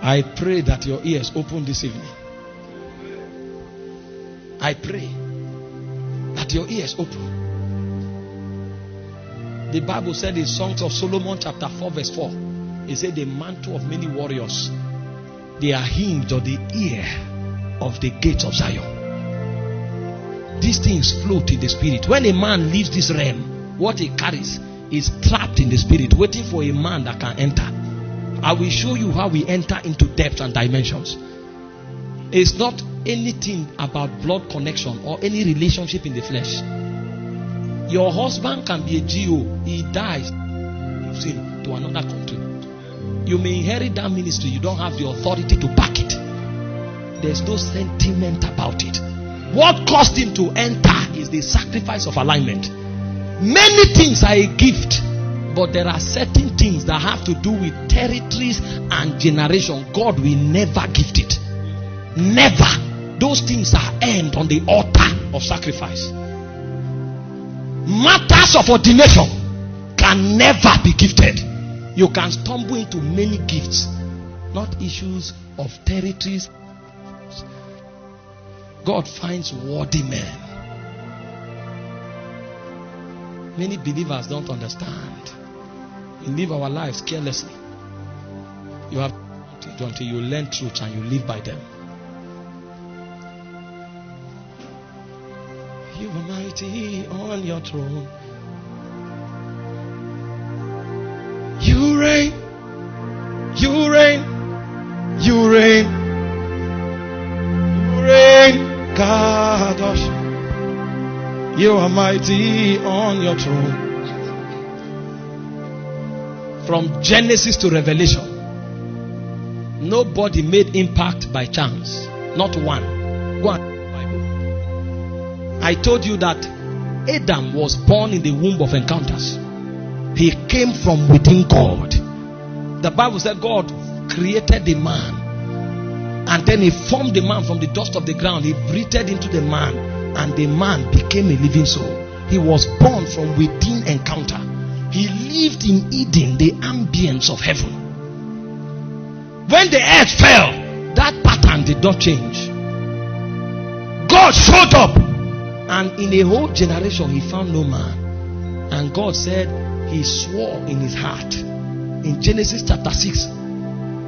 I pray that your ears open this evening. I pray that your ears open. The Bible said in Songs of Solomon chapter 4 verse 4, it said the mantle of many warriors, they are hinged on the ear of the gates of Zion. These things float in the spirit. When a man leaves this realm, what he carries is trapped in the spirit, waiting for a man that can enter. I will show you how we enter into depth and dimensions. It's not anything about blood connection or any relationship in the flesh. Your husband can be a GO. He dies, moves him to another country. You may inherit that ministry. You don't have the authority to back it. There's no sentiment about it. What caused him to enter is the sacrifice of alignment. Many things are a gift, but there are certain things that have to do with territories and generation. God will never gift it. Never. Those things are earned on the altar of sacrifice. Matters of ordination can never be gifted. You can stumble into many gifts, not issues of territories. God finds worthy men. Many believers don't understand. We live our lives carelessly. You have to until you learn truth and you live by them. You are mighty on your throne. You reign. You reign. You reign. You reign. Kadosh. You are mighty on your throne. From Genesis to Revelation, nobody made impact by chance. Not one. Go on. I told you that Adam was born in the womb of encounters. He came from within God. The Bible said God created the man, and then he formed the man from the dust of the ground. He breathed into the man, and the man became a living soul. He was born from within encounter. He lived in Eden, the ambience of heaven. When the earth fell, that pattern did not change. God showed up, and in a whole generation he found no man. And God said he swore in his heart in Genesis chapter 6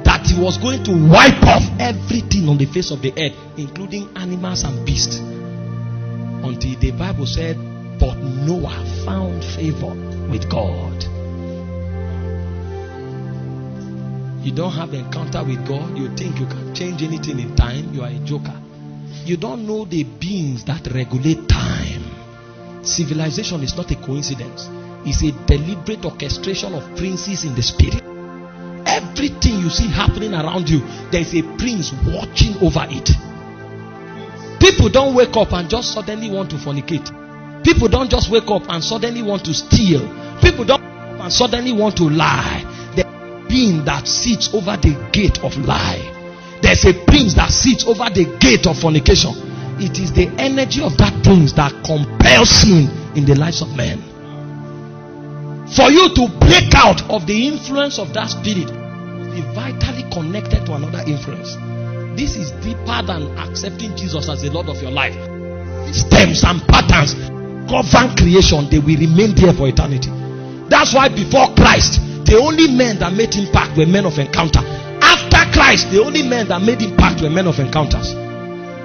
that he was going to wipe off everything on the face of the earth, including animals and beasts, until the Bible said, but Noah found favor with God. You don't have encounter with God, you think you can change anything in time, you are a joker. You don't know the beings that regulate time. Civilization is not a coincidence. It's a deliberate orchestration of princes in the spirit. Everything you see happening around you, there is a prince watching over it. People don't wake up and just suddenly want to fornicate. People don't just wake up and suddenly want to steal. People don't wake up and suddenly want to lie. There's a being that sits over the gate of lie. There's a prince that sits over the gate of fornication. It is the energy of that prince that compels sin in the lives of men. For you to break out of the influence of that spirit, be vitally connected to another influence. This is deeper than accepting Jesus as the Lord of your life. Systems and patterns govern creation. They will remain there for eternity. That's why before Christ, the only men that made impact were men of encounter. After Christ, the only men that made impact were men of encounters.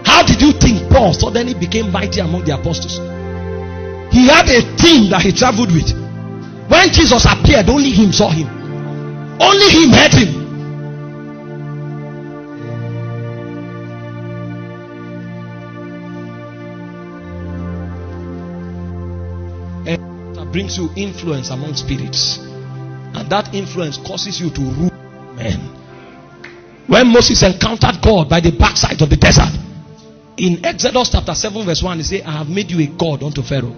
How did you think Paul suddenly became mighty among the apostles? He had a team that he traveled with. When Jesus appeared, only him saw him. Only him heard him. And that brings you influence among spirits. And that influence causes you to rule men. When Moses encountered God by the backside of the desert, in Exodus chapter 7 verse 1, he said, I have made you a god unto Pharaoh.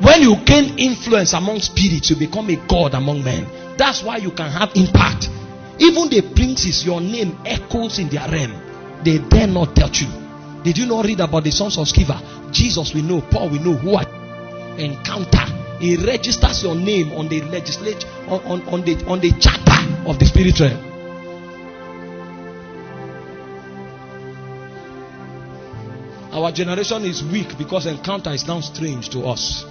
When you gain influence among spirits, you become a god among men. That's why you can have impact. Even the princes, your name echoes in their realm. They dare not touch you. Did you not read about the sons of Sceva? Jesus we know, Paul we know, who are encounter. He registers your name on the legislature, on the charter of the spirit realm. Our generation is weak because encounter is now strange to us.